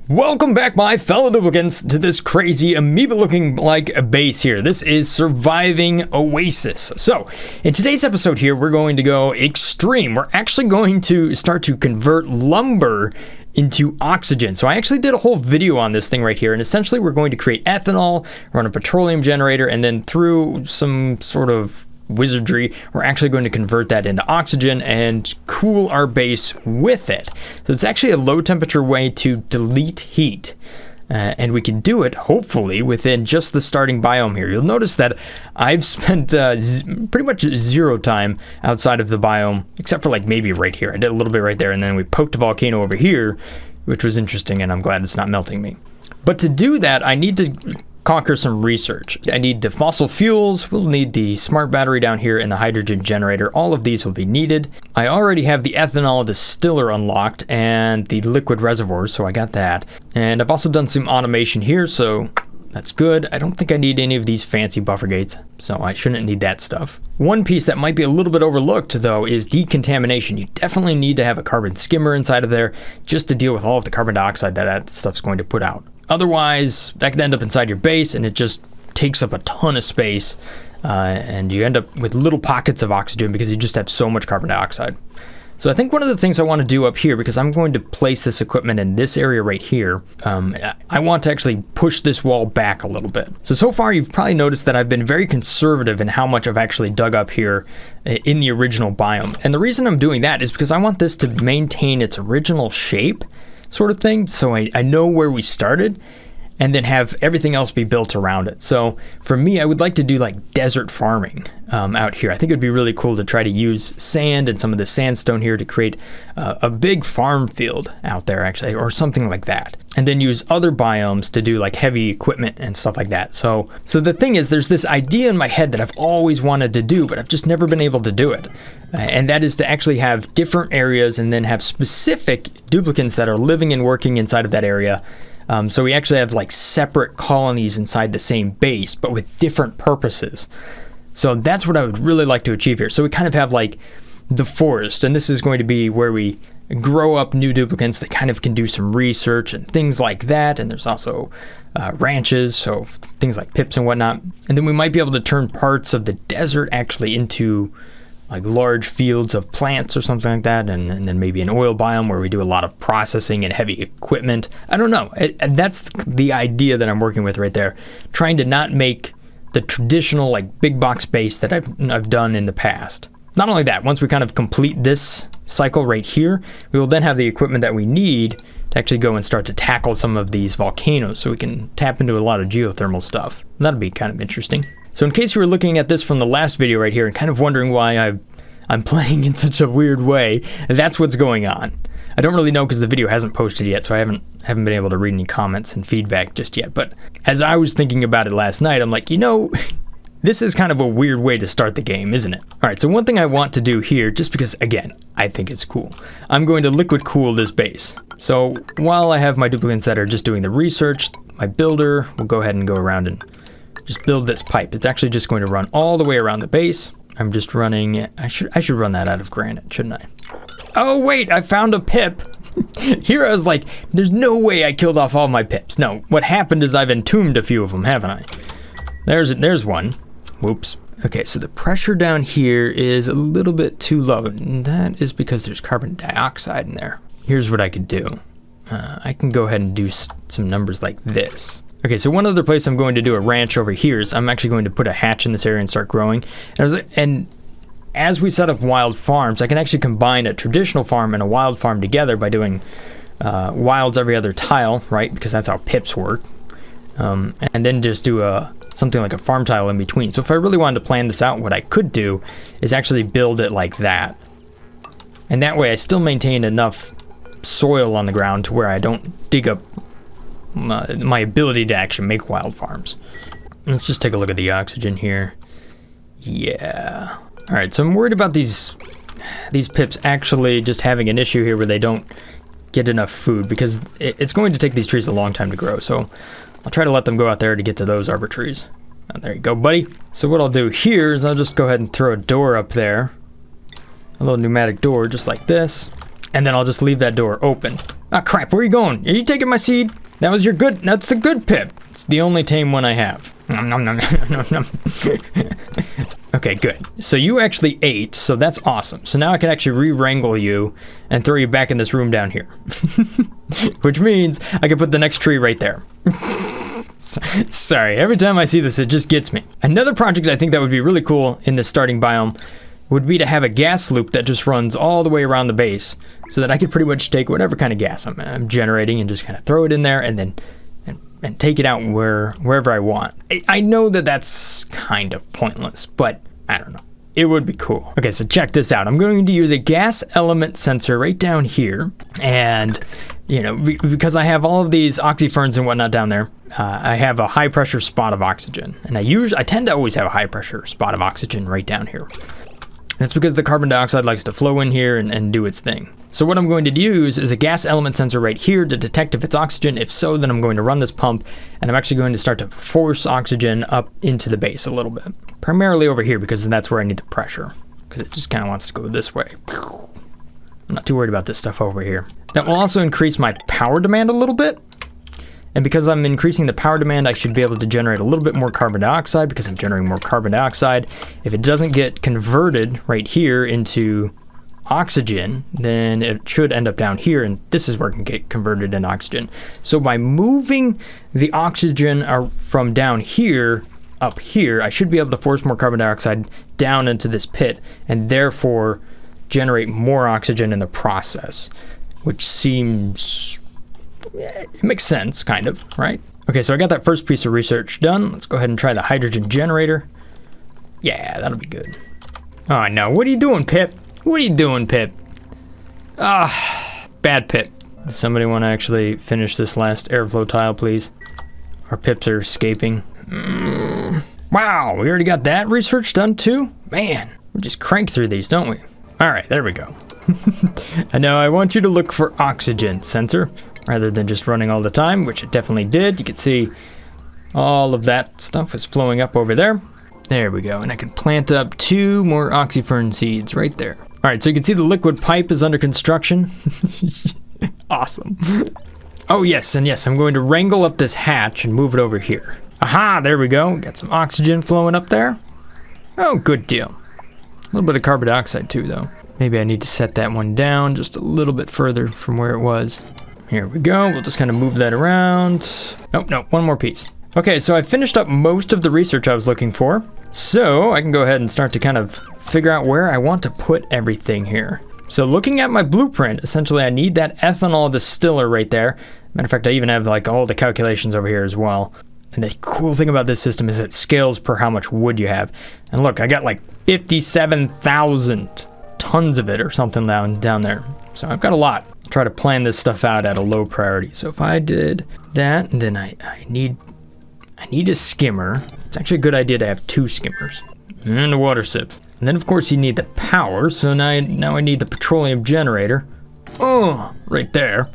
Welcome back, my fellow duplicants, to this crazy amoeba looking like a base here. This is Surviving Oasis. So, in today's episode here, we're going to go extreme. We're actually going to start to convert lumber into oxygen. So I actually did a whole video on this thing right here, and essentially we're going to create ethanol, run a petroleum generator, and then through some sort of wizardry, we're actually going to convert that into oxygen and cool our base with it. So it's actually a low temperature way to delete heat. And we can do it, hopefully, within just the starting biome here. You'll notice that I've spent pretty much zero time outside of the biome, except for like maybe right here. I did a little bit right there, and then we poked a volcano over here, which was interesting, and I'm glad it's not melting me. But to do that, I need to conquer some research. I need the fossil fuels, we'll need the smart battery down here, and the hydrogen generator. All of these will be needed. I already have the ethanol distiller unlocked and the liquid reservoirs, so I got that. And I've also done some automation here, so that's good. I don't think I need any of these fancy buffer gates, so I shouldn't need that stuff. One piece that might be a little bit overlooked, though, is decontamination. You definitely need to have a carbon skimmer inside of there just to deal with all of the carbon dioxide that stuff's going to put out. Otherwise, that could end up inside your base, and it just takes up a ton of space, and you end up with little pockets of oxygen because you just have so much carbon dioxide. So I think one of the things I want to do up here, because I'm going to place this equipment in this area right here, I want to actually push this wall back a little bit. So far you've probably noticed that I've been very conservative in how much I've actually dug up here in the original biome. And the reason I'm doing that is because I want this to maintain its original shape, sort of thing, so I know where we started and then have everything else be built around it. So for me, I would like to do like desert farming out here. I think it'd be really cool to try to use sand and some of the sandstone here to create a big farm field out there, actually, or something like that. And then use other biomes to do like heavy equipment and stuff like that. So the thing is, there's this idea in my head that I've always wanted to do, but I've just never been able to do it. And that is to actually have different areas and then have specific duplicants that are living and working inside of that area. So we actually have like separate colonies inside the same base, but with different purposes. So that's what I would really like to achieve here. So we kind of have like the forest, and this is going to be where we grow up new duplicants that kind of can do some research and things like that. And there's also ranches, so things like pips and whatnot. And then we might be able to turn parts of the desert actually into like large fields of plants or something like that, and then maybe an oil biome where we do a lot of processing and heavy equipment. I don't know. That's the idea that I'm working with right there, trying to not make the traditional like big box base that I've done in the past. Not only that, once we kind of complete this cycle right here, we will then have the equipment that we need to actually go and start to tackle some of these volcanoes, so we can tap into a lot of geothermal stuff. That'd be kind of interesting. So in case you were looking at this from the last video right here and kind of wondering why I'm playing in such a weird way, that's what's going on. I don't really know because the video hasn't posted yet, so I haven't been able to read any comments and feedback just yet. But as I was thinking about it last night, I'm like, this is kind of a weird way to start the game, isn't it? All right, so one thing I want to do here, just because, again, I think it's cool, I'm going to liquid cool this base. So while I have my duplicants that are just doing the research, my builder will go ahead and go around and just build this pipe. It's actually just going to run all the way around the base. I'm just running, I should run that out of granite, shouldn't I? Oh wait, I found a pip. Here I was like, there's no way I killed off all my pips. No, what happened is I've entombed a few of them, haven't I? There's one. Whoops. Okay, so the pressure down here is a little bit too low, and that is because there's carbon dioxide in there. Here's what I could do. I can go ahead and do some numbers like this. Okay, so one other place I'm going to do a ranch over here is I'm actually going to put a hatch in this area and start growing. And as we set up wild farms, I can actually combine a traditional farm and a wild farm together by doing wilds every other tile, right? Because that's how pips work. And then just do something like a farm tile in between. So if I really wanted to plan this out, what I could do is actually build it like that. And that way I still maintain enough soil on the ground to where I don't dig up my ability to actually make wild farms. Let's just take a look at the oxygen here. Yeah. All right, so I'm worried about these pips actually just having an issue here where they don't get enough food, because it's going to take these trees a long time to grow. So I'll try to let them go out there to get to those arbor trees. Oh, there you go, buddy. So what I'll do here is I'll just go ahead and throw a door up there. A little pneumatic door just like this. and then I'll just leave that door open. Ah, crap, where are you going? Are you taking my seed? That's the good pip. It's the only tame one I have. Nom, nom, nom, nom, nom. Okay, good. So you actually ate, so that's awesome. So now I can actually re-wrangle you and throw you back in this room down here. Which means I can put the next tree right there. Sorry, every time I see this, it just gets me. Another project I think that would be really cool in this starting biome would be to have a gas loop that just runs all the way around the base so that I could pretty much take whatever kind of gas I'm generating and just kind of throw it in there and then and take it out wherever I want. I know that that's kind of pointless, but I don't know. It would be cool. Okay, so check this out. I'm going to use a gas element sensor right down here. And, you know, because I have all of these oxyferns and whatnot down there, I have a high pressure spot of oxygen. And I tend to always have a high pressure spot of oxygen right down here. That's because the carbon dioxide likes to flow in here and do its thing. So what I'm going to use is a gas element sensor right here to detect if it's oxygen. If so, then I'm going to run this pump, and I'm actually going to start to force oxygen up into the base a little bit. Primarily over here, because that's where I need the pressure, because it just kind of wants to go this way. I'm not too worried about this stuff over here. That will also increase my power demand a little bit. And because I'm increasing the power demand, I should be able to generate a little bit more carbon dioxide because I'm generating more carbon dioxide. If it doesn't get converted right here into oxygen, then it should end up down here, and this is where it can get converted into oxygen. So by moving the oxygen from down here up here, I should be able to force more carbon dioxide down into this pit and therefore generate more oxygen in the process, which seems... it makes sense, kind of, right? Okay, so I got that first piece of research done. Let's go ahead and try the hydrogen generator. Yeah, that'll be good. Oh, no. What are you doing, Pip? What are you doing, Pip? Ah, bad Pip. Does somebody want to actually finish this last airflow tile, please? Our Pips are escaping. Wow, we already got that research done, too? Man, we just crank through these, don't we? All right, there we go. And now I want you to look for oxygen sensor, rather than just running all the time, which it definitely did. You can see all of that stuff is flowing up over there. There we go, and I can plant up 2 more oxyfern seeds right there. All right, so you can see the liquid pipe is under construction. Awesome. Oh yes, and yes, I'm going to wrangle up this hatch and move it over here. Aha, there we go. Got some oxygen flowing up there. Oh, good deal. A little bit of carbon dioxide too, though. Maybe I need to set that one down just a little bit further from where it was. Here we go. We'll just kind of move that around. Nope, nope, one more piece. Okay, so I finished up most of the research I was looking for. So I can go ahead and start to kind of figure out where I want to put everything here. So looking at my blueprint, essentially I need that ethanol distiller right there. Matter of fact, I even have like all the calculations over here as well. And the cool thing about this system is it scales per how much wood you have. And look, I got like 57,000 tons of it or something down there. So I've got a lot. Try to plan this stuff out at a low priority. So if I did that, and then I need a skimmer. It's actually a good idea to have 2 skimmers. And a water sieve. And then of course you need the power. So now I need the petroleum generator. Oh, right there.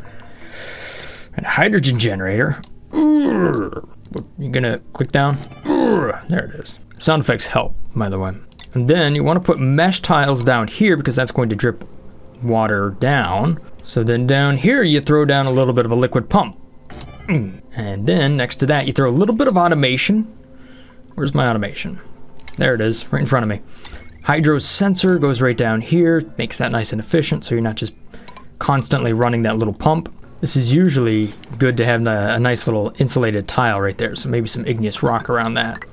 And a hydrogen generator. You're gonna click down. There it is. Sound effects help, by the way. And then you want to put mesh tiles down here because that's going to drip water down. So then down here you throw down a little bit of a liquid pump. And then next to that you throw a little bit of automation. Where's my automation? There it is, right in front of me. Hydro sensor goes right down here, makes that nice and efficient so you're not just constantly running that little pump. This is usually good to have a nice little insulated tile right there, so maybe some igneous rock around that.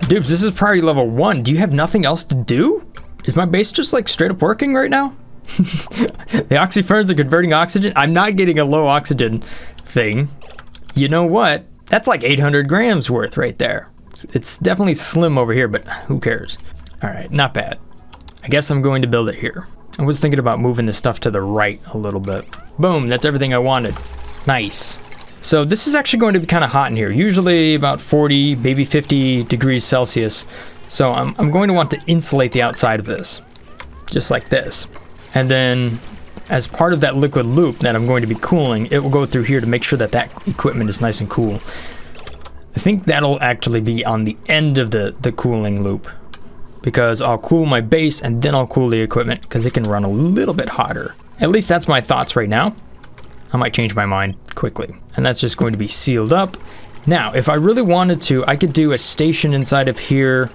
Dupes, this is priority level 1. Do you have nothing else to do? Is my base just like straight up working right now? The oxyferns are converting oxygen. I'm not getting a low oxygen thing. You know what? That's like 800 grams worth right there. It's definitely slim over here, but who cares? All right, not bad. I guess I'm going to build it here. I was thinking about moving this stuff to the right a little bit. Boom, that's everything I wanted. Nice. So this is actually going to be kind of hot in here. Usually about 40, maybe 50 degrees Celsius. So I'm going to want to insulate the outside of this, just like this. And then as part of that liquid loop that I'm going to be cooling, it will go through here to make sure that that equipment is nice and cool. I think that'll actually be on the end of the cooling loop, because I'll cool my base and then I'll cool the equipment because it can run a little bit hotter At least that's my thoughts right now. I might change my mind quickly. And that's just going to be sealed up. Now, if I really wanted to, I could do a station inside of here.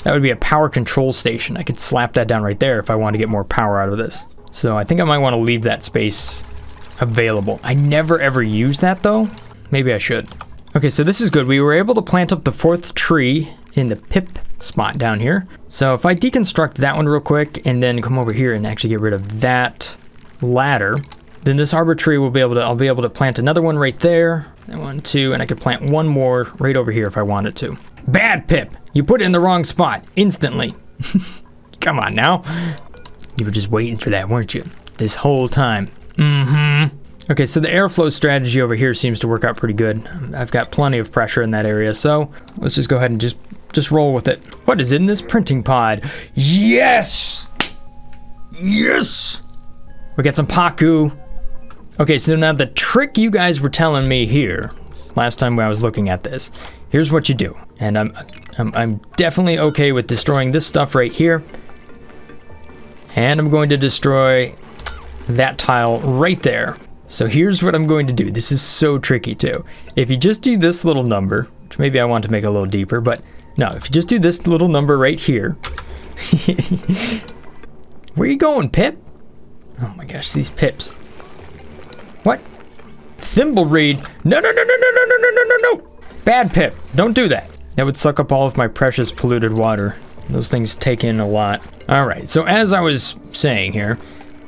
That would be a power control station. I could slap that down right there if I want to get more power out of this. So I think I might want to leave that space available. I never ever use that though. Maybe I should. Okay, so this is good. We were able to plant up the 4th tree in the pip spot down here. So if I deconstruct that one real quick and then come over here and actually get rid of that ladder, then this arbor tree will be able to, I'll be able to plant another one right there. And 1, 2, and I could plant one more right over here if I wanted to. Bad Pip! You put it in the wrong spot instantly. Come on now. You were just waiting for that, weren't you? This whole time. Okay, so the airflow strategy over here seems to work out pretty good. I've got plenty of pressure in that area, so let's just go ahead and just roll with it. What is in this printing pod? Yes! Yes! We got some Paku. Okay, so now the trick you guys were telling me here, last time when I was looking at this, here's what you do. And I'm definitely okay with destroying this stuff right here. And I'm going to destroy that tile right there. So here's what I'm going to do. This is so tricky too. If you just do this little number, which maybe I want to make a little deeper, but no, if you just do this little number right here. Where are you going, Pip? Oh my gosh, these pips. What? Thimble reed? No, no, no, no, no, no, no, no, no, no, no. Bad Pip, don't do that. That would suck up all of my precious polluted water. Those things take in a lot. All right, so as I was saying here,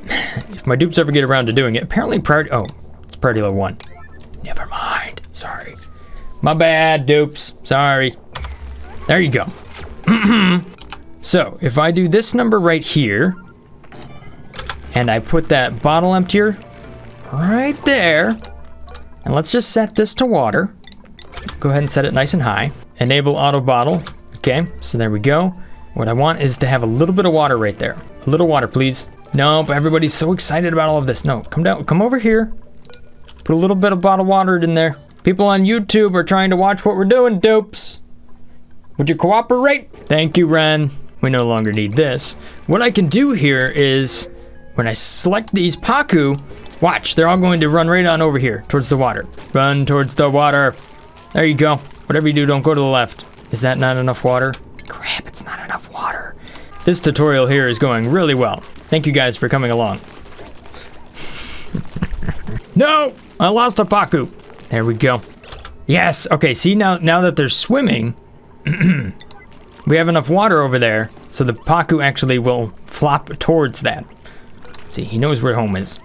if my dupes ever get around to doing it, apparently priority, oh, it's priority level 1. Never mind, sorry. My bad, dupes, sorry. There you go. So, if I do this number right here, and I put that bottle emptier right there, and let's just set this to water. Go ahead and set it nice and high. Enable auto bottle. Okay, so there we go. What I want is to have a little bit of water right there. A little water, please. No, but everybody's so excited about all of this. No, come down, come over here. Put a little bit of bottled water in there. People on YouTube are trying to watch what we're doing, dupes. Would you cooperate? Thank you, Ren. We no longer need this. What I can do here is, when I select these Paku, watch, they're all going to run right on over here, towards the water. Run towards the water. There you go. Whatever you do, don't go to the left. Is that not enough water? Crap, it's not enough water. This tutorial here is going really well. Thank you guys for coming along. No! I lost a Paku. There we go. Yes, okay, see now that they're swimming, we have enough water over there, so the Paku actually will flop towards that. See, he knows where home is.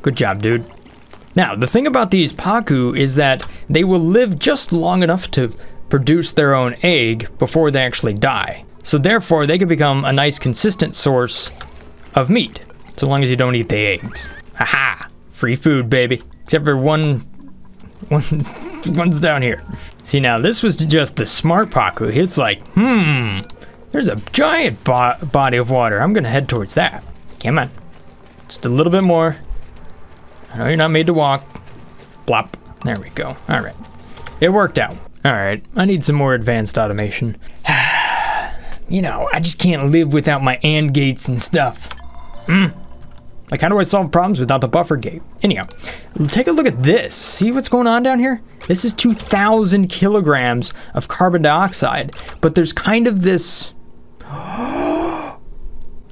Good job, dude. Now, the thing about these Paku is that they will live just long enough to produce their own egg before they actually die. So therefore, they can become a nice consistent source of meat, so long as you don't eat the eggs. Haha, free food, baby. Except for one's down here. See, now this was just the smart Paku. It's like, there's a giant body of water. I'm gonna head towards that. Come on, just a little bit more. I know you're not made to walk. Blop. There we go. All right. It worked out. All right. I need some more advanced automation. You know, I just can't live without my AND gates and stuff. Like, how do I solve problems without the buffer gate? Anyhow, take a look at this. See what's going on down here? This is 2,000 kilograms of carbon dioxide. But there's kind of this...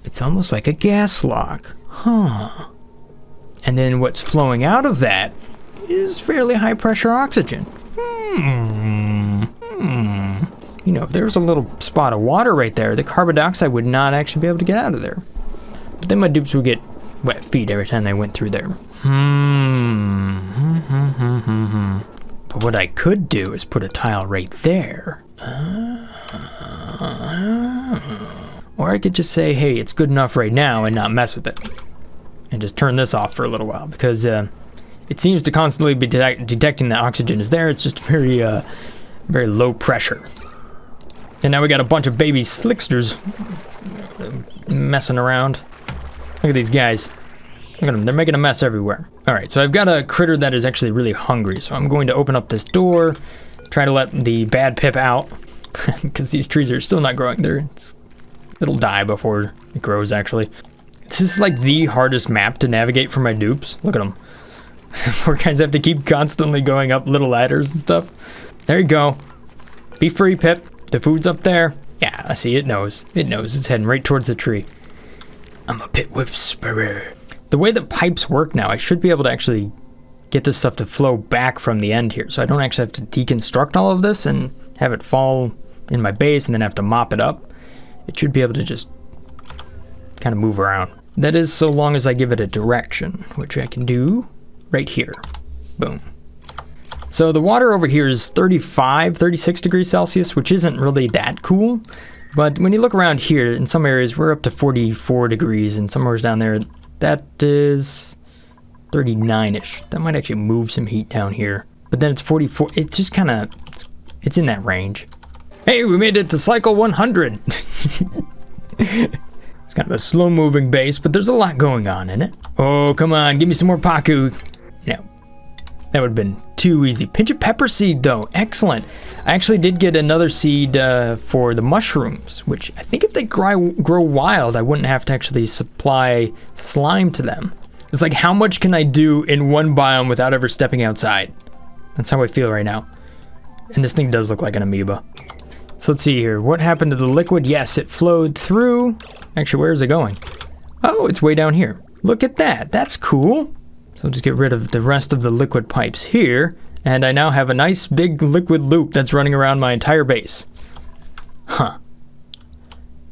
It's almost like a gas lock. Huh. And then what's flowing out of that is fairly high pressure oxygen. You know, if there's a little spot of water right there, the carbon dioxide would not actually be able to get out of there. But then my dupes would get wet feet every time they went through there. But what I could do is put a tile right there. Or I could just say, hey, it's good enough right now and not mess with it. And just turn this off for a little while because it seems to constantly be detecting that oxygen is there. It's just very low pressure. And now we got a bunch of baby slicksters messing around. Look at these guys. Look at them. They're making a mess everywhere. All right, so I've got a critter that is actually really hungry. So I'm going to open up this door, try to let the bad Pip out because these trees are still not growing. It'll die before it grows, actually. This is like the hardest map to navigate for my dupes. Look at them. Poor guys have to keep constantly going up little ladders and stuff. There you go. Be free, Pip. The food's up there. Yeah, I see. It knows. It knows. It's heading right towards the tree. I'm a pit whisperer. The way that pipes work now, I should be able to actually get this stuff to flow back from the end here. So I don't actually have to deconstruct all of this and have it fall in my base and then have to mop it up. It should be able to just kind of move around. That is so long as I give it a direction, which I can do right here. Boom. So the water over here is 36 degrees Celsius, which isn't really that cool. But when you look around here, in some areas, we're up to 44 degrees, and somewhere down there, that is 39-ish. That might actually move some heat down here. But then it's 44. It's just kind of, it's in that range. Hey, we made it to cycle 100. It's kind of a slow-moving base, but there's a lot going on in it. Oh, come on, give me some more Paku. No, that would have been too easy. Pinch of pepper seed, though. Excellent. I actually did get another seed for the mushrooms, which I think if they grow wild, I wouldn't have to actually supply slime to them. It's like, how much can I do in one biome without ever stepping outside? That's how I feel right now. And this thing does look like an amoeba. So let's see here. What happened to the liquid? Yes, it flowed through. Actually, where is it going? Oh, it's way down here. Look at that. That's cool. So I'll just get rid of the rest of the liquid pipes here. And I now have a nice big liquid loop that's running around my entire base. Huh.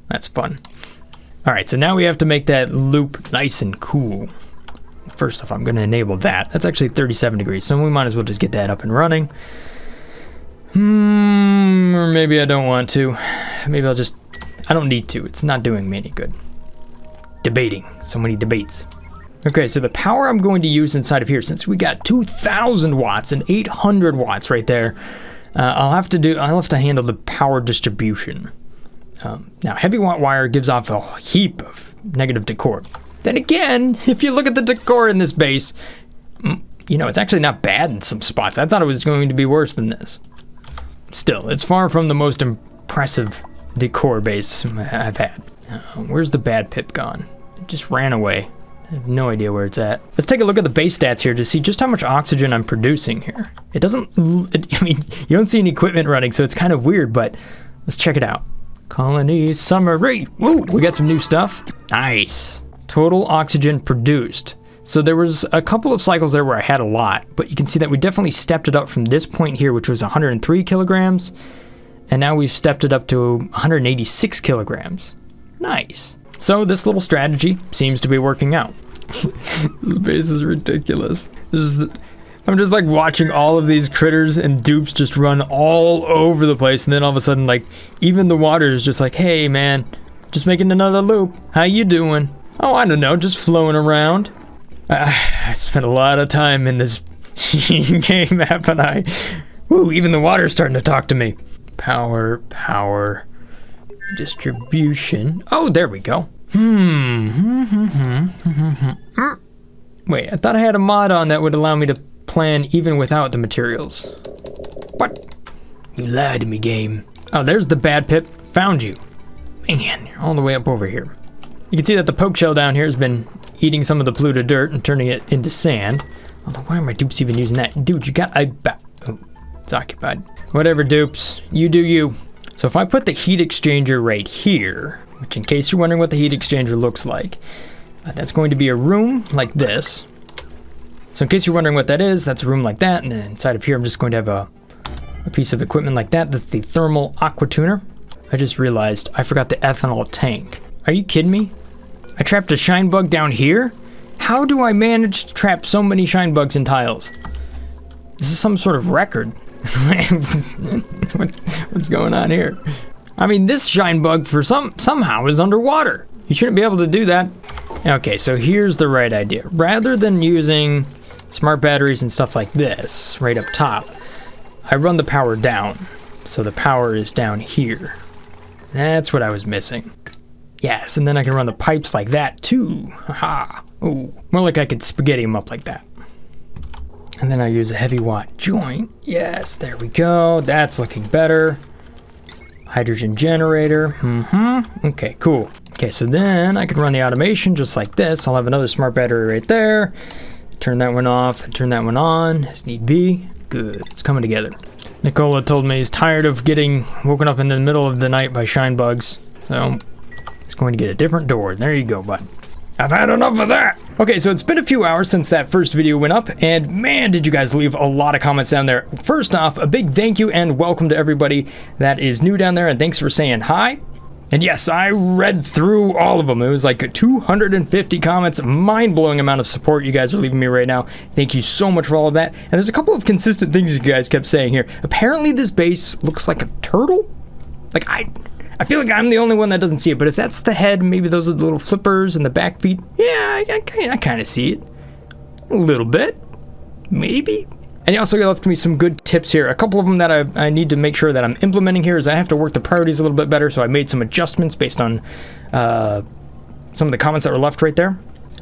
That's fun. All right, so now we have to make that loop nice and cool. First off, I'm going to enable that. That's actually 37 degrees, so we might as well just get that up and running. Or maybe I don't want to. Maybe I'll just... I don't need to. It's not doing me any good. Debating. So many debates. Okay, so the power I'm going to use inside of here, since we got 2,000 watts and 800 watts right there, I'll have to handle the power distribution. Now, heavy watt wire gives off a heap of negative decor. Then again, if you look at the decor in this base, you know, it's actually not bad in some spots. I thought it was going to be worse than this. Still, it's far from the most impressive decor base I've had. Where's the bad pip gone? It just ran away. I have no idea where it's at. Let's take a look at the base stats here to see just how much oxygen I'm producing here. It doesn't, I mean, you don't see any equipment running, so it's kind of weird, but let's check it out. Colony summary. Woo, we got some new stuff. Nice. Total oxygen produced. So there was a couple of cycles there where I had a lot, but you can see that we definitely stepped it up from this point here, which was 103 kilograms, and now we've stepped it up to 186 kilograms. Nice. So this little strategy seems to be working out. This base is ridiculous. I'm just like watching all of these critters and dupes just run all over the place, and then all of a sudden, like, even the water is just like, hey man, just making another loop. How you doing? Oh, I don't know, just flowing around. I spent a lot of time in this game map, and even the water's starting to talk to me. Power, distribution. Oh, there we go. Wait, I thought I had a mod on that would allow me to plan even without the materials. What? You lied to me, game. Oh, there's the bad pip. Found you. Man, you're all the way up over here. You can see that the poke shell down here has been eating some of the polluted dirt and turning it into sand. Although, why are my dupes even using that? Dude, you got oh, it's occupied. Whatever, dupes. You do you. So if I put the heat exchanger right here, which in case you're wondering what the heat exchanger looks like, that's going to be a room like this. So in case you're wondering what that is, that's a room like that. And then inside of here, I'm just going to have a piece of equipment like that. That's the thermal aqua tuner. I just realized I forgot the ethanol tank. Are you kidding me? I trapped a shine bug down here? How do I manage to trap so many shine bugs in tiles? This is some sort of record. What's going on here? I mean, this shine bug for somehow is underwater. You shouldn't be able to do that. Okay, so here's the right idea. Rather than using smart batteries and stuff like this right up top, I run the power down. So the power is down here. That's what I was missing. Yes, and then I can run the pipes like that too. Haha. Ooh, more like I could spaghetti them up like that. And then I use a heavy watt joint. Yes, there we go. That's looking better. Hydrogen generator. Okay, cool. Okay, so then I could run the automation just like this. I'll have another smart battery right there. Turn that one off and turn that one on as need be. Good, it's coming together. Nicola told me he's tired of getting woken up in the middle of the night by shine bugs. So he's going to get a different door. There you go, bud. I've had enough of that. Okay, so it's been a few hours since that first video went up, and man, did you guys leave a lot of comments down there. First off, a big thank you and welcome to everybody that is new down there, and thanks for saying hi. And yes, I read through all of them. It was like 250 comments, mind-blowing amount of support you guys are leaving me right now. Thank you so much for all of that. And there's a couple of consistent things you guys kept saying here. Apparently this base looks like a turtle. Like I feel like I'm the only one that doesn't see it, but if that's the head, maybe those are the little flippers and the back feet. Yeah, I kind of see it. A little bit. Maybe. And you also left me some good tips here. A couple of them that I need to make sure that I'm implementing here is I have to work the priorities a little bit better, so I made some adjustments based on some of the comments that were left right there.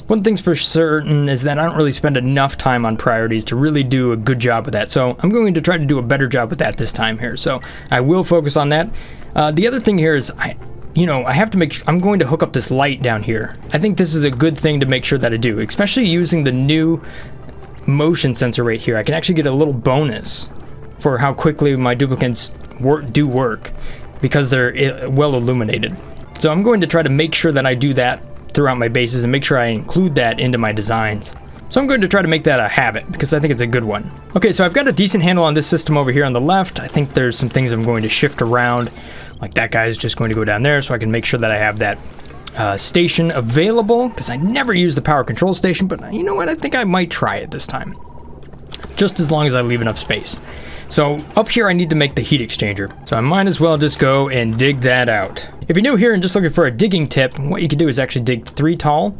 One thing's for certain is that I don't really spend enough time on priorities to really do a good job with that. So I'm going to try to do a better job with that this time here. So I will focus on that. The other thing here is I have to I'm going to hook up this light down here. I think this is a good thing to make sure that I do, especially using the new motion sensor right here. I can actually get a little bonus for how quickly my duplicates do work because they're well illuminated. So I'm going to try to make sure that I do that throughout my bases and make sure I include that into my designs. So I'm going to try to make that a habit because I think it's a good one. Okay, so I've got a decent handle on this system over here on the left. I think there's some things I'm going to shift around. Like that guy is just going to go down there so I can make sure that I have that station available, because I never use the power control station, but you know what, I think I might try it this time, just as long as I leave enough space. So up here I need to make the heat exchanger, so I might as well just go and dig that out. If you're new here and just looking for a digging tip, what you can do is actually dig 3 tall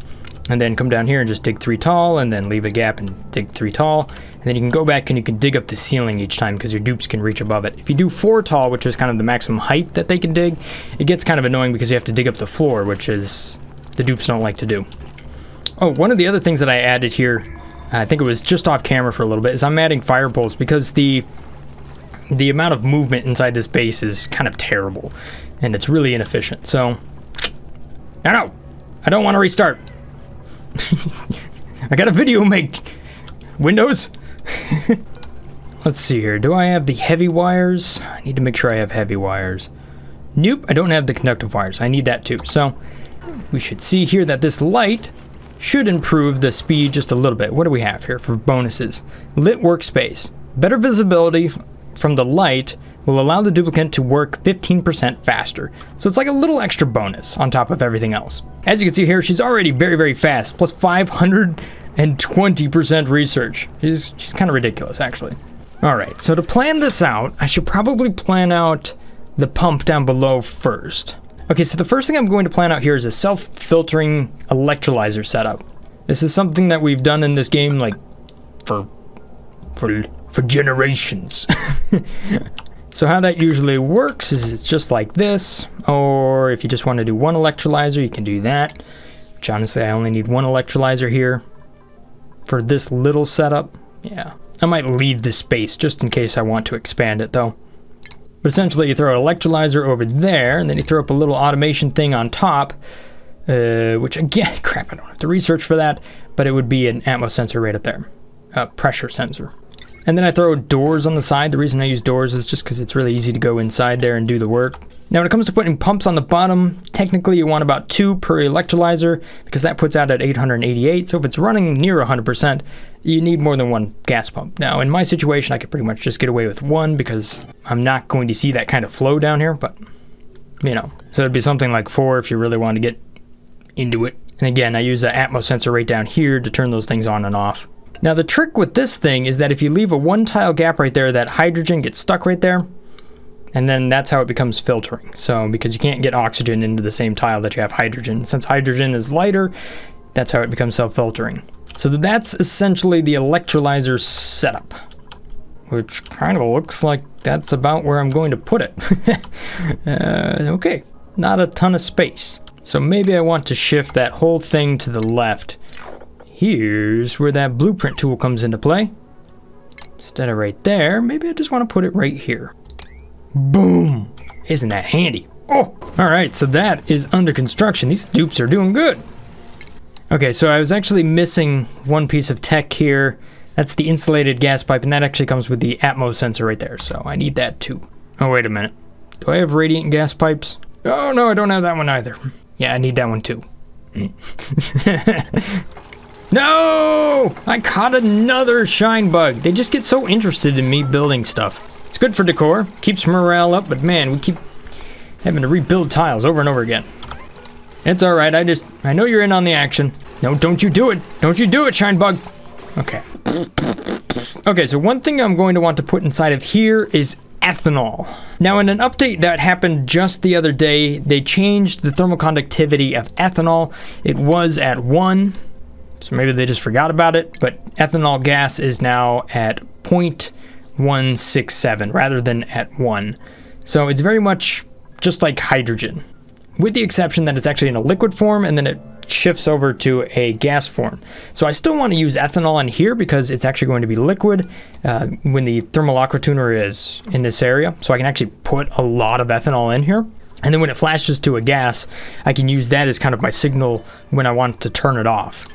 and then come down here and just dig 3 tall and then leave a gap and dig 3 tall, and then you can go back and you can dig up the ceiling each time because your dupes can reach above it. If you do 4 tall, which is kind of the maximum height that they can dig, it gets kind of annoying because you have to dig up the floor, which is the dupes don't like to do. Oh, one of the other things that I added here, I think it was just off camera for a little bit, is I'm adding fire poles because the amount of movement inside this base is kind of terrible and it's really inefficient. So no, I don't want to restart. I got a video make. Windows. Let's see here. Do I have the heavy wires? I need to make sure I have heavy wires. Nope, I don't have the conductive wires. I need that too. So we should see here that this light should improve the speed just a little bit. What do we have here for bonuses? Lit workspace. Better visibility from the light will allow the duplicate to work 15% faster. So it's like a little extra bonus on top of everything else. As you can see here, she's already very, very fast, plus 520% research. She's kind of ridiculous, actually. All right, so to plan this out, I should probably plan out the pump down below first. Okay, so the first thing I'm going to plan out here is a self-filtering electrolyzer setup. This is something that we've done in this game like for generations. So how that usually works is it's just like this, or if you just want to do one electrolyzer, you can do that. Which honestly, I only need one electrolyzer here for this little setup. Yeah, I might leave this space just in case I want to expand it though. But essentially you throw an electrolyzer over there, and then you throw up a little automation thing on top, which again, crap, I don't have to research for that, but it would be an atmos sensor right up there, pressure sensor. And then I throw doors on the side. The reason I use doors is just because it's really easy to go inside there and do the work. Now when it comes to putting pumps on the bottom, technically you want about 2 per electrolyzer because that puts out at 888. So if it's running near 100%, you need more than 1 gas pump. Now in my situation, I could pretty much just get away with 1 because I'm not going to see that kind of flow down here, but you know. So it'd be something like 4 if you really want to get into it. And again, I use the atmos sensor right down here to turn those things on and off. Now the trick with this thing is that if you leave a 1 tile gap right there, that hydrogen gets stuck right there, and then that's how it becomes filtering. So because you can't get oxygen into the same tile that you have hydrogen. Since hydrogen is lighter, that's how it becomes self-filtering. So that's essentially the electrolyzer setup, which kind of looks like that's about where I'm going to put it. Okay, not a ton of space. So maybe I want to shift that whole thing to the left. Here's where that blueprint tool comes into play. Instead of right there, maybe I just want to put it right here. Boom! Isn't that handy? Oh, all right, so that is under construction. These dupes are doing good. Okay, so I was actually missing one piece of tech here. That's the insulated gas pipe, and that actually comes with the Atmos sensor right there, so I need that too. Oh, wait a minute. Do I have radiant gas pipes? Oh, no, I don't have that one either. Yeah, I need that one too. No! I caught another shine bug. They just get so interested in me building stuff. It's good for decor, keeps morale up, but man, we keep having to rebuild tiles over and over again. It's all right, I know you're in on the action. No, don't you do it. Don't you do it, shine bug. Okay. Okay, so one thing I'm going to want to put inside of here is ethanol. Now, in an update that happened just the other day, they changed the thermal conductivity of ethanol. It was at 1, so maybe they just forgot about it, but ethanol gas is now at 0.167 rather than at 1. So it's very much just like hydrogen, with the exception that it's actually in a liquid form and then it shifts over to a gas form. So I still want to use ethanol in here because it's actually going to be liquid when the thermal aqua tuner is in this area. So I can actually put a lot of ethanol in here. And then when it flashes to a gas, I can use that as kind of my signal when I want to turn it off.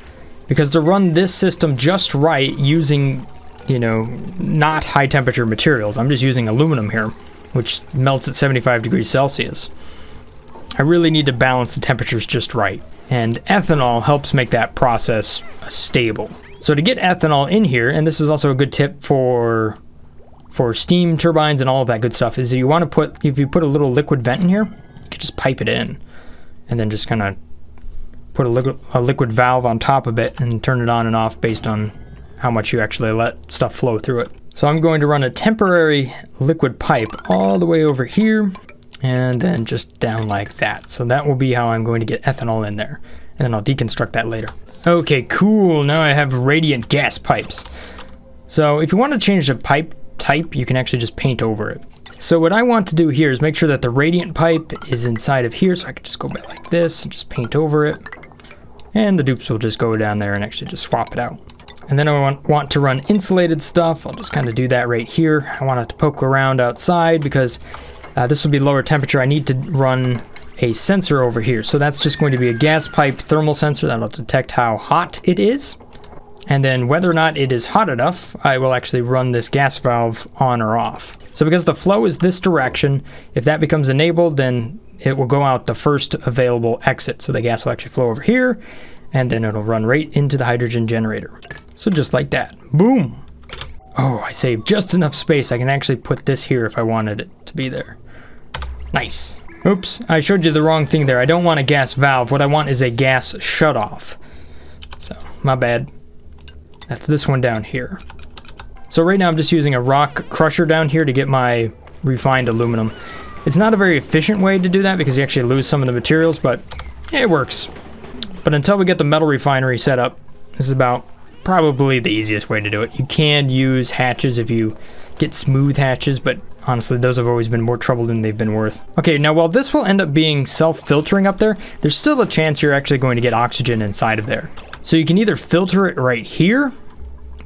Because to run this system just right using, you know, not high temperature materials, I'm just using aluminum here, which melts at 75 degrees Celsius. I really need to balance the temperatures just right. And ethanol helps make that process stable. So to get ethanol in here, and this is also a good tip for steam turbines and all of that good stuff, is that you want to put, if you put a little liquid vent in here, you can just pipe it in and then just kind of put a liquid valve on top of it and turn it on and off based on how much you actually let stuff flow through it. So I'm going to run a temporary liquid pipe all the way over here and then just down like that. So that will be how I'm going to get ethanol in there. And then I'll deconstruct that later. Okay, cool. Now I have radiant gas pipes. So if you want to change the pipe type, you can actually just paint over it. So what I want to do here is make sure that the radiant pipe is inside of here. So I can just go back like this and just paint over it. And the dupes will just go down there and actually just swap it out. And then I want to run insulated stuff. I'll just kind of do that right here. I want it to poke around outside because this will be lower temperature. I need to run a sensor over here. So that's just going to be a gas pipe thermal sensor that'll detect how hot it is. And then whether or not it is hot enough, I will actually run this gas valve on or off. So because the flow is this direction, if that becomes enabled, then it will go out the first available exit. So the gas will actually flow over here, and then it'll run right into the hydrogen generator. So just like that. Boom. Oh, I saved just enough space. I can actually put this here if I wanted it to be there. Nice. Oops, I showed you the wrong thing there. I don't want a gas valve. What I want is a gas shutoff. So, my bad. That's this one down here. So right now I'm just using a rock crusher down here to get my refined aluminum. It's not a very efficient way to do that because you actually lose some of the materials, but it works. But until we get the metal refinery set up, this is about probably the easiest way to do it. You can use hatches if you get smooth hatches, but honestly, those have always been more trouble than they've been worth. Okay, now while this will end up being self-filtering up there, there's still a chance you're actually going to get oxygen inside of there. So you can either filter it right here,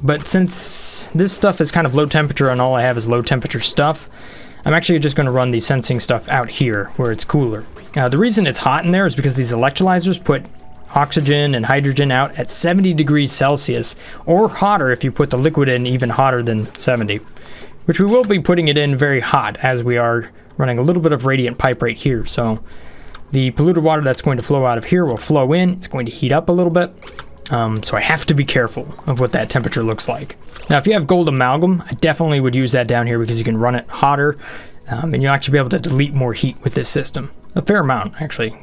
but since this stuff is kind of low temperature and all I have is low temperature stuff, I'm actually just going to run the sensing stuff out here where it's cooler. Now, the reason it's hot in there is because these electrolyzers put oxygen and hydrogen out at 70 degrees Celsius, or hotter if you put the liquid in even hotter than 70, which we will be putting it in very hot as we are running a little bit of radiant pipe right here. So the polluted water that's going to flow out of here will flow in. It's going to heat up a little bit. So I have to be careful of what that temperature looks like. Now, if you have gold amalgam, I definitely would use that down here because you can run it hotter, and you'll actually be able to delete more heat with this system. A fair amount, actually.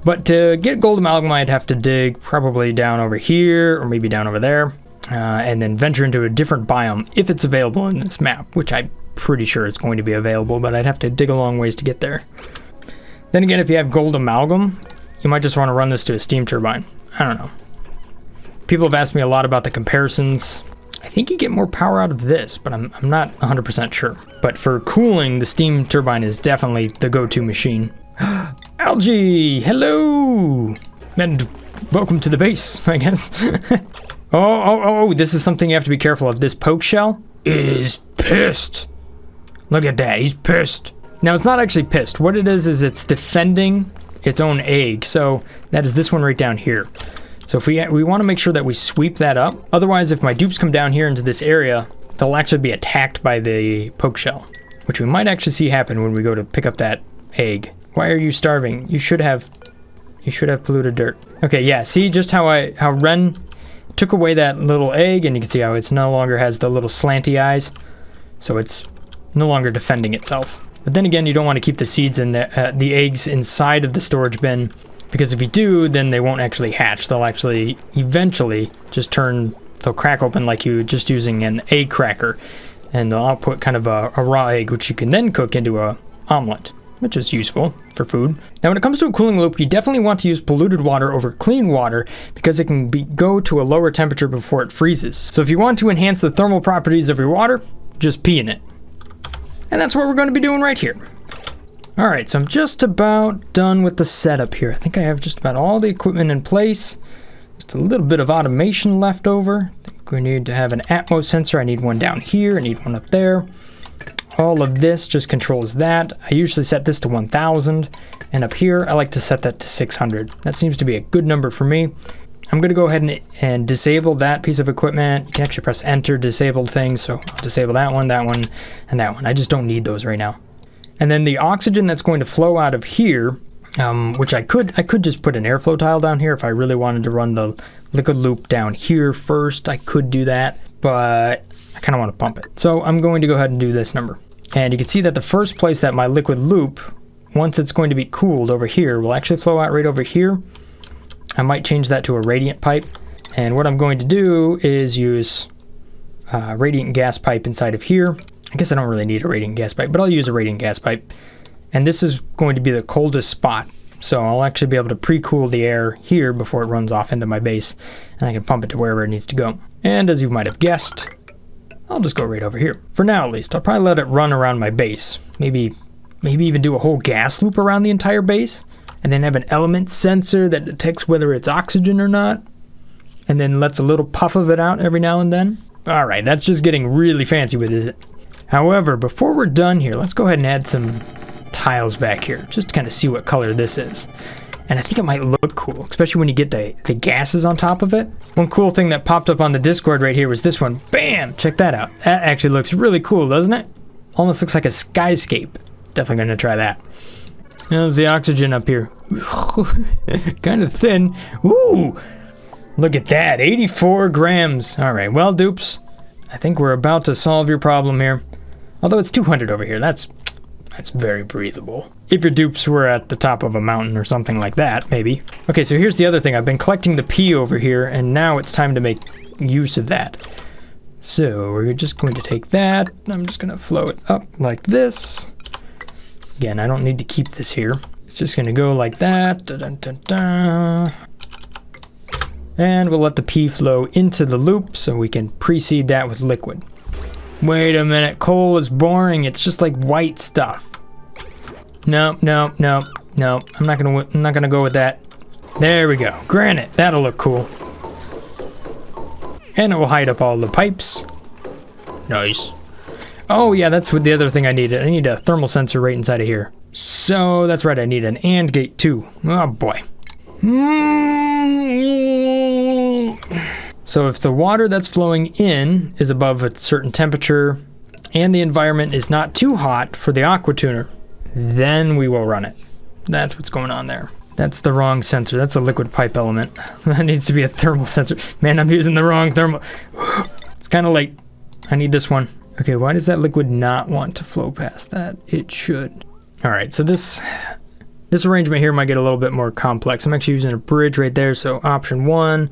But to get gold amalgam, I'd have to dig probably down over here, or maybe down over there, and then venture into a different biome if it's available in this map, which I'm pretty sure it's going to be available, but I'd have to dig a long ways to get there. Then again, if you have gold amalgam, you might just want to run this to a steam turbine. I don't know. People have asked me a lot about the comparisons. I think you get more power out of this, but I'm not 100% sure. But for cooling, the steam turbine is definitely the go-to machine. Algae! Hello! And welcome to the base, I guess. Oh, this is something you have to be careful of. This poke shell is pissed. Look at that, he's pissed. Now it's not actually pissed. What it is it's defending its own egg. So that is this one right down here. So if we want to make sure that we sweep that up. Otherwise, if my dupes come down here into this area, they'll actually be attacked by the poke shell, which we might actually see happen when we go to pick up that egg. Why are you starving? You should have polluted dirt. Okay, yeah, see just how Ren took away that little egg, and you can see how it's no longer has the little slanty eyes. So it's no longer defending itself. But then again, you don't want to keep the seeds in the eggs inside of the storage bin, because if you do, then they won't actually hatch. They'll actually eventually just they'll crack open like you just using an egg cracker, and they'll output kind of a raw egg, which you can then cook into a omelet, which is useful for food. Now when it comes to a cooling loop, you definitely want to use polluted water over clean water because it can go to a lower temperature before it freezes. So if you want to enhance the thermal properties of your water, just pee in it. And that's what we're going to be doing right here. All right, so I'm just about done with the setup here. I think I have just about all the equipment in place. Just a little bit of automation left over. I think we need to have an Atmos sensor. I need one down here, I need one up there. All of this just controls that. I usually set this to 1000, and up here I like to set that to 600. That seems to be a good number for me. I'm going to go ahead and disable that piece of equipment. You can actually press enter, disable things, so I'll disable that one, and that one. I just don't need those right now. And then the oxygen that's going to flow out of here, which I could just put an airflow tile down here if I really wanted to run the liquid loop down here first. I could do that, but I kind of want to pump it. So I'm going to go ahead and do this number. And you can see that the first place that my liquid loop, once it's going to be cooled over here, will actually flow out right over here. I might change that to a radiant pipe. And what I'm going to do is use a radiant gas pipe inside of here. I guess I don't really need a radiant gas pipe, but I'll use a radiant gas pipe. And this is going to be the coldest spot. So I'll actually be able to pre-cool the air here before it runs off into my base. And I can pump it to wherever it needs to go. And as you might have guessed, I'll just go right over here. For now, at least. I'll probably let it run around my base. Maybe even do a whole gas loop around the entire base. And then have an element sensor that detects whether it's oxygen or not. And then lets a little puff of it out every now and then. All right, that's just getting really fancy with it. However, before we're done here, let's go ahead and add some tiles back here, just to kind of see what color this is. And I think it might look cool, especially when you get the gases on top of it. One cool thing that popped up on the Discord right here was this one. Bam! Check that out. That actually looks really cool, doesn't it? Almost looks like a skyscape. Definitely going to try that. There's the oxygen up here. Kind of thin. Ooh! Look at that, 84 grams. All right, well, dupes, I think we're about to solve your problem here. Although it's 200 over here, that's very breathable. If your dupes were at the top of a mountain or something like that, maybe. Okay, so here's the other thing. I've been collecting the pee over here, and now it's time to make use of that. So we're just going to take that. I'm just going to flow it up like this. Again, I don't need to keep this here. It's just going to go like that. Dun, dun, dun. And we'll let the pee flow into the loop so we can precede that with liquid. Wait a minute, coal is boring. It's just like white stuff. No. I'm not gonna go with that. There we go. Granite. That'll look cool. And it will hide up all the pipes. Nice. Oh yeah, that's what the other thing I needed. I need a thermal sensor right inside of here. So that's right, I need an AND gate too. Oh boy. So if the water that's flowing in is above a certain temperature and the environment is not too hot for the aqua tuner, then we will run it. That's what's going on there. That's the wrong sensor. That's a liquid pipe element. That needs to be a thermal sensor. Man, I'm using the wrong thermal. It's kind of late. I need this one. Okay, why does that liquid not want to flow past that? It should. All right, so this arrangement here might get a little bit more complex. I'm actually using a bridge right there, so option 1,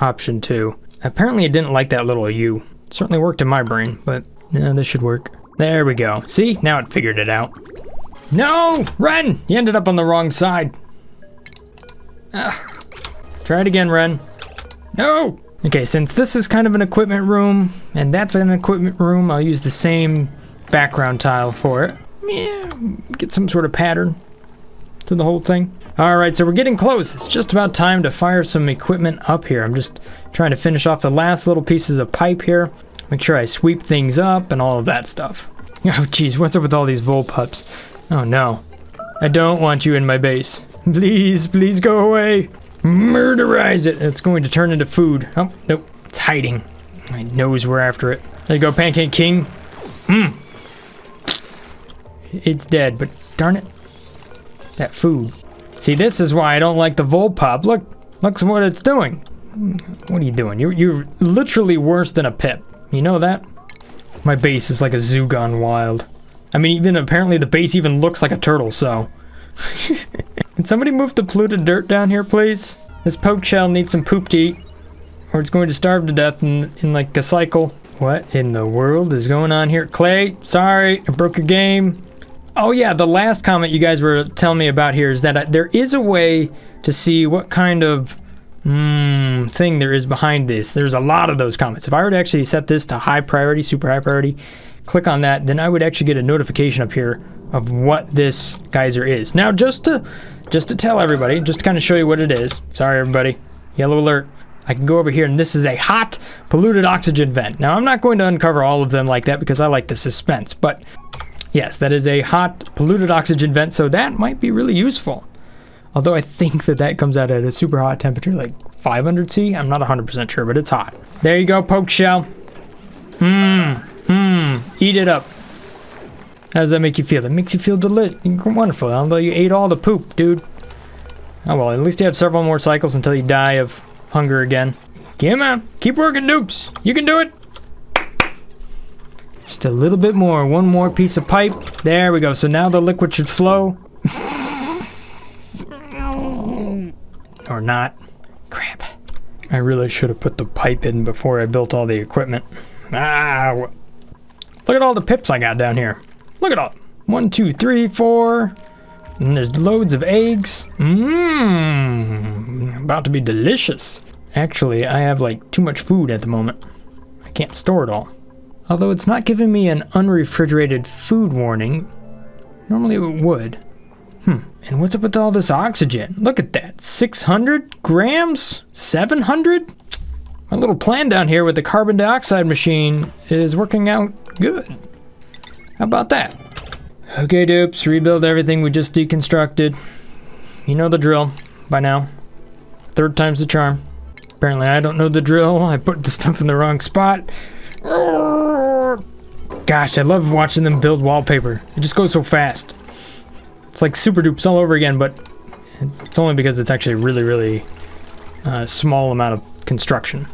option 2. Apparently it didn't like that little U. It certainly worked in my brain, but yeah, this should work. There we go. See? Now it figured it out. No! Ren! You ended up on the wrong side. Ugh. Try it again, Ren. No! Okay, since this is kind of an equipment room, and that's an equipment room, I'll use the same background tile for it. Yeah, get some sort of pattern to the whole thing. Alright, so we're getting close. It's just about time to fire some equipment up here. I'm just trying to finish off the last little pieces of pipe here. Make sure I sweep things up and all of that stuff. Oh geez, what's up with all these vol pups? Oh no. I don't want you in my base. Please, please go away. Murderize it. It's going to turn into food. Oh, nope. It's hiding. I knows we're after it. There you go, Pancake King. It's dead, but darn it. That food. See, this is why I don't like the Vol Pop. Look what it's doing. What are you doing? You're literally worse than a pip. You know that? My base is like a zoo gone wild. I mean, even apparently the base even looks like a turtle, so. Can somebody move the polluted dirt down here, please? This poke shell needs some poop to eat, or it's going to starve to death in like a cycle. What in the world is going on here? Clay, sorry, I broke your game. Oh yeah, the last comment you guys were telling me about here is that there is a way to see what kind of thing there is behind this. There's a lot of those comments. If I were to actually set this to high priority, super high priority, click on that, then I would actually get a notification up here of what this geyser is. Now, just to tell everybody, just to kind of show you what it is. Sorry, everybody. Yellow alert. I can go over here, and this is a hot, polluted oxygen vent. Now, I'm not going to uncover all of them like that because I like the suspense, but yes, that is a hot, polluted oxygen vent, so that might be really useful. Although I think that comes out at a super hot temperature, like 500 C. I'm not 100% sure, but it's hot. There you go, poke shell. Eat it up. How does that make you feel? That makes you feel wonderful, although you ate all the poop, dude. Oh well, at least you have several more cycles until you die of hunger again. Come on, keep working, dupes. You can do it. Just a little bit more, one more piece of pipe. There we go, so now the liquid should flow. Or not. Crap. I really should have put the pipe in before I built all the equipment. Look at all the pips I got down here. Look at all. 1, 2, 3, 4. And there's loads of eggs. About to be delicious. Actually, I have like too much food at the moment. I can't store it all. Although it's not giving me an unrefrigerated food warning. Normally it would. And what's up with all this oxygen? Look at that. 600 grams? 700? My little plan down here with the carbon dioxide machine is working out good. How about that? Okay, dupes, rebuild everything we just deconstructed. You know the drill by now. 3rd time's the charm. Apparently I don't know the drill. I put the stuff in the wrong spot. Gosh, I love watching them build wallpaper. It just goes so fast. It's like super dupes all over again, but it's only because it's actually really, really small amount of construction.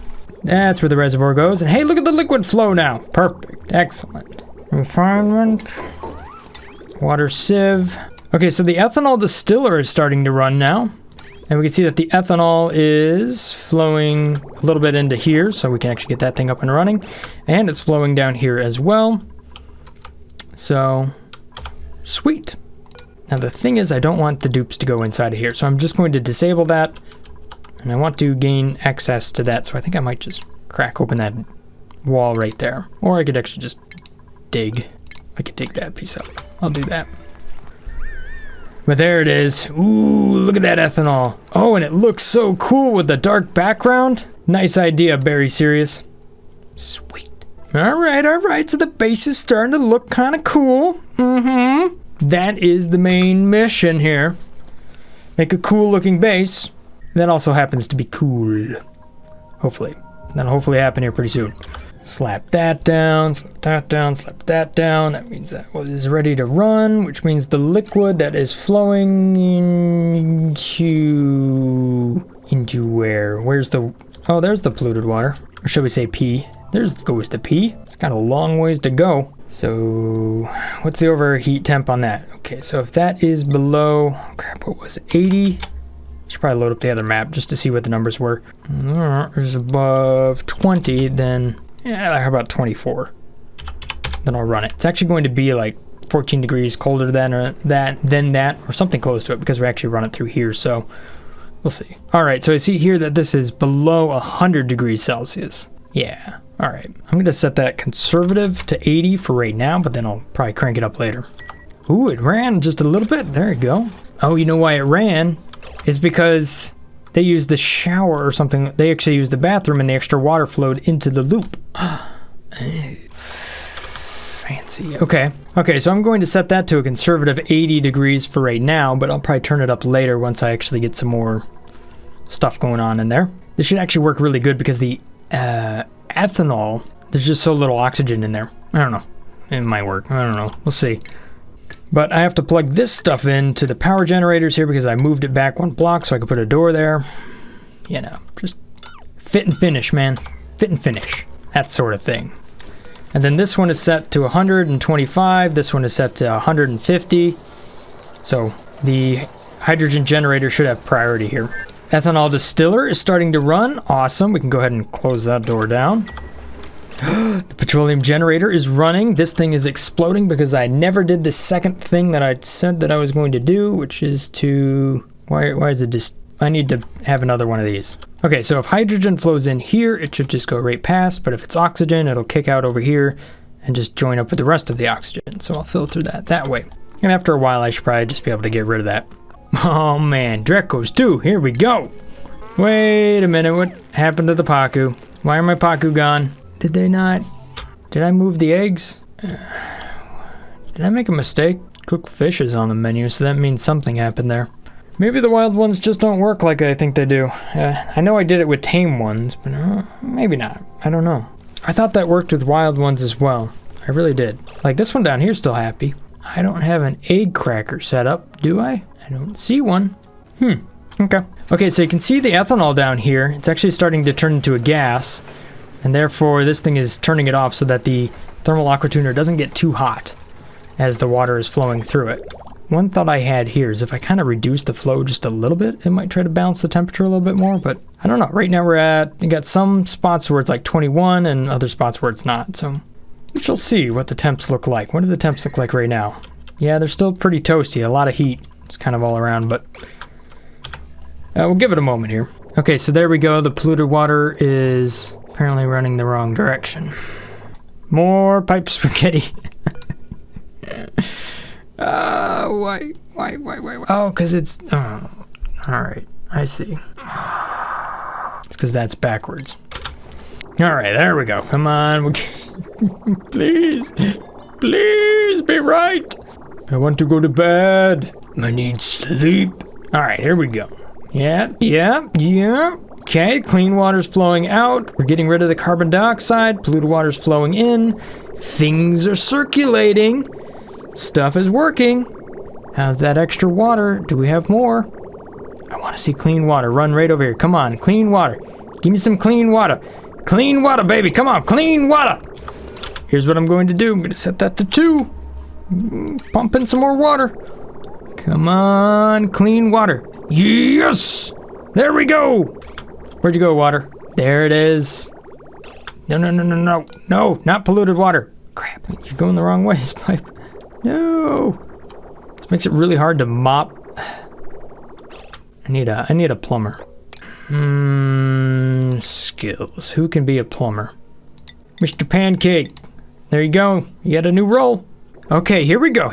That's where the reservoir goes. And hey, look at the liquid flow now. Perfect. Excellent. Refinement. Water sieve. Okay, so the ethanol distiller is starting to run now. And we can see that the ethanol is flowing a little bit into here, so we can actually get that thing up and running. And it's flowing down here as well. So, sweet. Now the thing is, I don't want the dupes to go inside of here, so I'm just going to disable that. And I want to gain access to that, so I think I might just crack open that wall right there. Or I could actually just dig. I could dig that piece up. I'll do that. But there it is. Ooh, look at that ethanol. Oh, and it looks so cool with the dark background. Nice idea, Barry Serious. Sweet. All right. So the base is starting to look kind of cool. That is the main mission here. Make a cool looking base. That also happens to be cool. Hopefully. That'll hopefully happen here pretty soon. Slap that down, slap that down, slap that down. That means that is ready to run, which means the liquid that is flowing into where? Where's the, oh, there's the polluted water. Or should we say P? There's goes the P. It's got a long ways to go. So what's the overheat temp on that? Okay, so if that is below, crap, what was it, 80? Should probably load up the other map just to see what the numbers were. If it's above 20, then, yeah, how about 24? Then I'll run it. It's actually going to be like 14 degrees colder than that, or something close to it, because we actually run it through here, so we'll see. All right, so I see here that this is below 100 degrees Celsius. Yeah, all right. I'm gonna set that conservative to 80 for right now, but then I'll probably crank it up later. Ooh, it ran just a little bit. There you go. Oh, you know why it ran? Is because they used the shower or something. They actually used the bathroom and the extra water flowed into the loop. Fancy. Okay. Okay, so I'm going to set that to a conservative 80 degrees for right now, but I'll probably turn it up later once I actually get some more stuff going on in there. This should actually work really good because the ethanol, there's just so little oxygen in there. I don't know. It might work. I don't know. We'll see. But I have to plug this stuff into the power generators here because I moved it back 1 block so I could put a door there. You know, just fit and finish, man. Fit and finish. That sort of thing. And then this one is set to 125. This one is set to 150. So the hydrogen generator should have priority here. Ethanol distiller is starting to run. Awesome. We can go ahead and close that door down. The petroleum generator is running. This thing is exploding because I never did the second thing that I said that I was going to do, which is to... Why is it just... I need to have another one of these. Okay, so if hydrogen flows in here, it should just go right past, but if it's oxygen, it'll kick out over here and just join up with the rest of the oxygen. So I'll filter that way. And after a while, I should probably just be able to get rid of that. Oh man, Drecos 2, here we go. Wait a minute, what happened to the Paku? Why are my Paku gone? Did they not? Did I move the eggs? Did I make a mistake? Cooked fish is on the menu, so that means something happened there. Maybe the wild ones just don't work like I think they do. I know I did it with tame ones, but maybe not. I don't know. I thought that worked with wild ones as well. I really did. Like this one down here is still happy. I don't have an egg cracker set up, do I? I don't see one. Okay. Okay, so you can see the ethanol down here. It's actually starting to turn into a gas, and therefore this thing is turning it off so that the thermal aqua tuner doesn't get too hot as the water is flowing through it. One thought I had here is if I kind of reduce the flow just a little bit, it might try to balance the temperature a little bit more, but I don't know. Right now you got some spots where it's like 21 and other spots where it's not, so we shall see what the temps look like. What do the temps look like right now? Yeah, they're still pretty toasty, a lot of heat. It's kind of all around, but we'll give it a moment here. Okay, so there we go. The polluted water is apparently running the wrong direction. More pipe spaghetti. Why? Oh, because it's... Oh, alright. I see. It's because that's backwards. Alright, there we go. Come on. Please. Please be right. I want to go to bed. I need sleep. Alright, here we go. Yeah. Okay, clean water's flowing out. We're getting rid of the carbon dioxide. Polluted water's flowing in. Things are circulating. Stuff is working. How's that extra water? Do we have more? I want to see clean water. Run right over here. Come on, clean water. Give me some clean water. Clean water, baby. Come on, clean water. Here's what I'm going to do. I'm going to set that to 2. Pump in some more water. Come on, clean water. Yes! There we go. Where'd you go, water? There it is. No. No, not polluted water. Crap, you're going the wrong way, this pipe. No. This makes it really hard to mop. I need a plumber. Skills. Who can be a plumber? Mr. Pancake. There you go. You got a new role. Okay, here we go.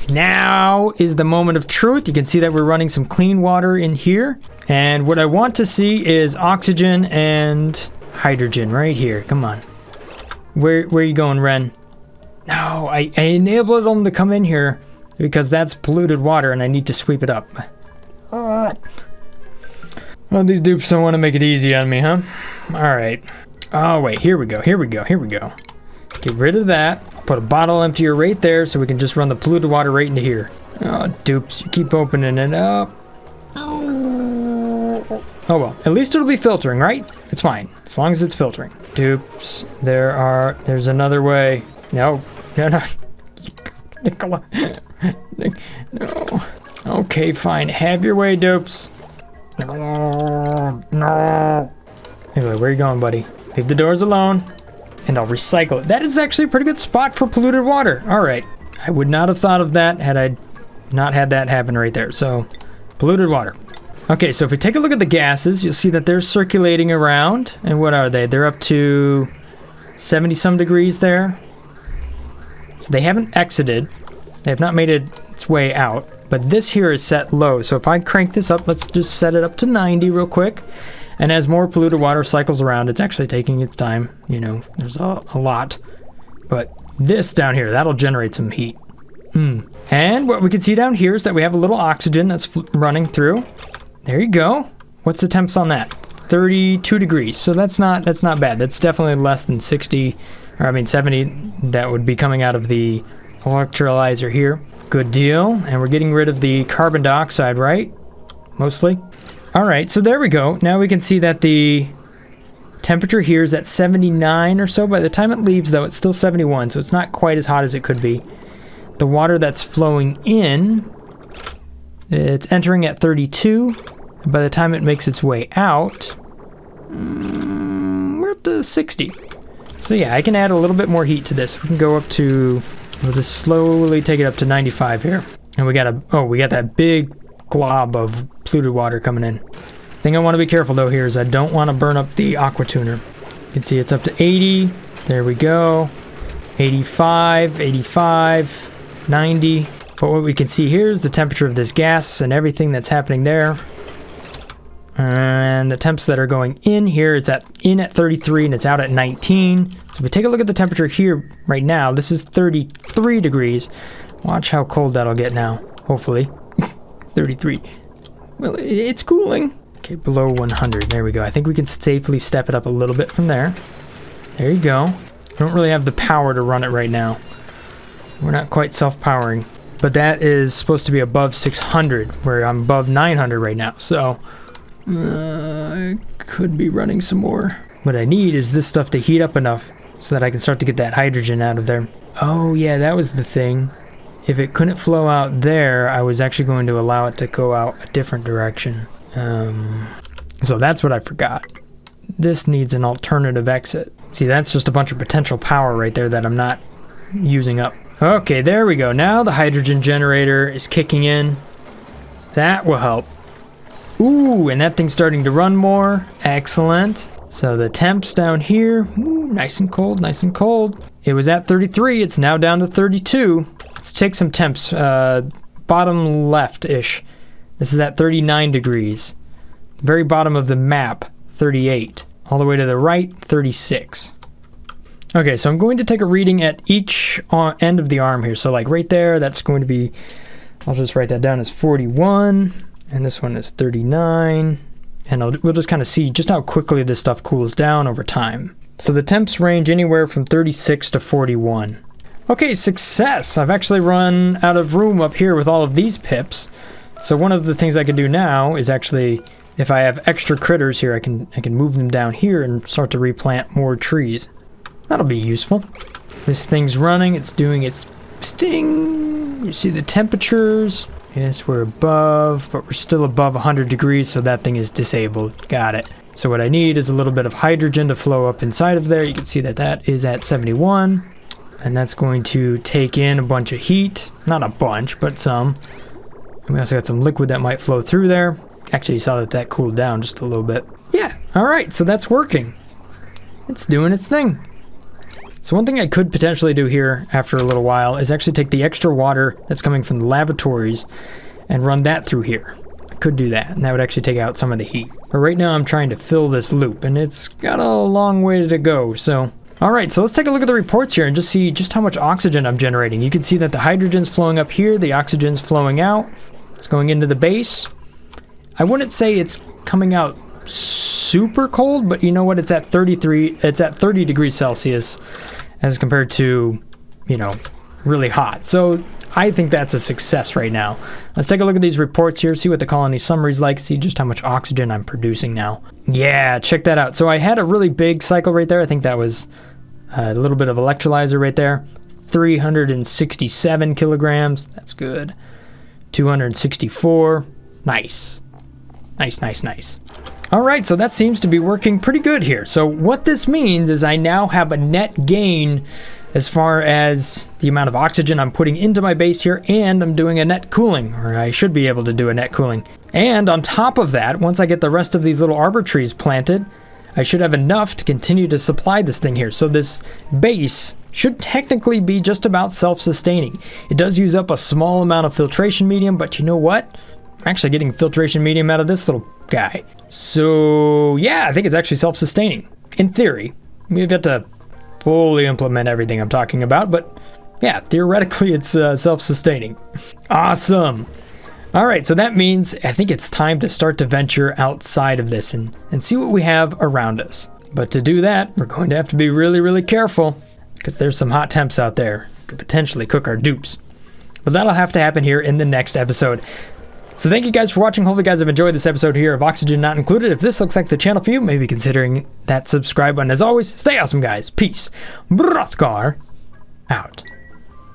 Now is the moment of truth. You can see that we're running some clean water in here. And what I want to see is oxygen and hydrogen right here. Come on. Where are you going, Ren? No, I enabled them to come in here because that's polluted water and I need to sweep it up. Well, these dupes don't want to make it easy on me, huh? Alright. Oh, wait. Here we go. Get rid of that. Put a bottle emptier right there so we can just run the polluted water right into here. Oh, dupes. You keep opening it up. Oh, well. At least it'll be filtering, right? It's fine. As long as it's filtering. Dupes. There's another way. No. Nicola. No. Okay, fine. Have your way, dupes. No. Anyway, where are you going, buddy? Leave the doors alone. And I'll recycle it. That is actually a pretty good spot for polluted water. Alright. I would not have thought of that had I not had that happen right there. So, polluted water. Okay, so if we take a look at the gases, you'll see that they're circulating around. And what are they? They're up to 70-some degrees there. So they haven't exited. They have not made its way out. But this here is set low. So if I crank this up, let's just set it up to 90 real quick. And as more polluted water cycles around, it's actually taking its time. You know, there's a lot. But this down here, that'll generate some heat. And what we can see down here is that we have a little oxygen that's running through. There you go. What's the temps on that? 32 degrees. So that's not bad. That's definitely less than 60, or I mean 70 that would be coming out of the electrolyzer here. Good deal. And we're getting rid of the carbon dioxide, right? Mostly. All right, so there we go. Now we can see that the temperature here is at 79 or so. By the time it leaves, though, it's still 71, so it's not quite as hot as it could be. The water that's flowing in, it's entering at 32. By the time it makes its way out, we're up to 60. So yeah, I can add a little bit more heat to this. We can go up to, we'll just slowly take it up to 95 here. And we got that big glob of polluted water coming in. Thing I want to be careful though here is I don't want to burn up the aqua tuner. You can see it's up to 80. There we go. 85, 85, 90. But what we can see here is the temperature of this gas and everything that's happening there. And the temps that are going in here, it's in at 33 and it's out at 19. So if we take a look at the temperature here right now, this is 33 degrees. Watch how cold that'll get now, hopefully. 33. Well, it's cooling. Okay, below 100. There we go. I think we can safely step it up a little bit from there. There you go. I don't really have the power to run it right now. We're not quite self-powering. But that is supposed to be above 600, where I'm above 900 right now. So I could be running some more. What I need is this stuff to heat up enough so that I can start to get that hydrogen out of there. Oh yeah, that was the thing. If it couldn't flow out there, I was actually going to allow it to go out a different direction. So that's what I forgot. This needs an alternative exit. See, that's just a bunch of potential power right there that I'm not using up. Okay, there we go. Now the hydrogen generator is kicking in. That will help. Ooh, and that thing's starting to run more. Excellent. So the temps down here, ooh, nice and cold, nice and cold. It was at 33, it's now down to 32. Let's take some temps, bottom left-ish. This is at 39 degrees. Very bottom of the map, 38. All the way to the right, 36. Okay, so I'm going to take a reading at each end of the arm here. So like right there, that's going to be, I'll just write that down as 41. And this one is 39. And we'll just kind of see just how quickly this stuff cools down over time. So the temps range anywhere from 36 to 41. Okay, success! I've actually run out of room up here with all of these pips. So one of the things I can do now is actually, if I have extra critters here, I can move them down here and start to replant more trees. That'll be useful. This thing's running, it's doing its thing. You see the temperatures. Yes, we're above, but we're still above 100 degrees, so that thing is disabled. Got it. So what I need is a little bit of hydrogen to flow up inside of there. You can see that that is at 71. And that's going to take in a bunch of heat. Not a bunch, but some. And we also got some liquid that might flow through there. Actually, you saw that that cooled down just a little bit. Yeah, all right, so that's working. It's doing its thing. So one thing I could potentially do here after a little while is actually take the extra water that's coming from the lavatories and run that through here. I could do that, and that would actually take out some of the heat. But right now I'm trying to fill this loop, and it's got a long way to go, so... Alright, so let's take a look at the reports here and just see just how much oxygen I'm generating. You can see that the hydrogen's flowing up here, the oxygen's flowing out. It's going into the base. I wouldn't say it's coming out super cold, but you know what? It's at 30 degrees Celsius as compared to, you know, really hot. So I think that's a success right now. Let's take a look at these reports here, see what the colony summaries like, see just how much oxygen I'm producing now. Yeah, check that out. So I had a really big cycle right there. I think that was a little bit of electrolyzer right there. 367 kilograms. That's good. 264. Nice. Nice, nice, nice. All right, so that seems to be working pretty good here. So what this means is I now have a net gain as far as the amount of oxygen I'm putting into my base here, and I'm doing a net cooling, or I should be able to do a net cooling. And on top of that, once I get the rest of these little arbor trees planted, I should have enough to continue to supply this thing here. So this base should technically be just about self-sustaining. It does use up a small amount of filtration medium, but you know what? I'm actually getting filtration medium out of this little guy. So yeah, I think it's actually self-sustaining. In theory, we've got to fully implement everything I'm talking about, but yeah, theoretically it's self-sustaining. Awesome. All right, so that means I think it's time to start to venture outside of this and see what we have around us. But to do that, we're going to have to be really, really careful because there's some hot temps out there. Could potentially cook our dupes. But that'll have to happen here in the next episode. So thank you guys for watching. Hopefully you guys have enjoyed this episode here of Oxygen Not Included. If this looks like the channel for you, maybe considering that subscribe button. As always, stay awesome, guys. Peace. Brothgar out.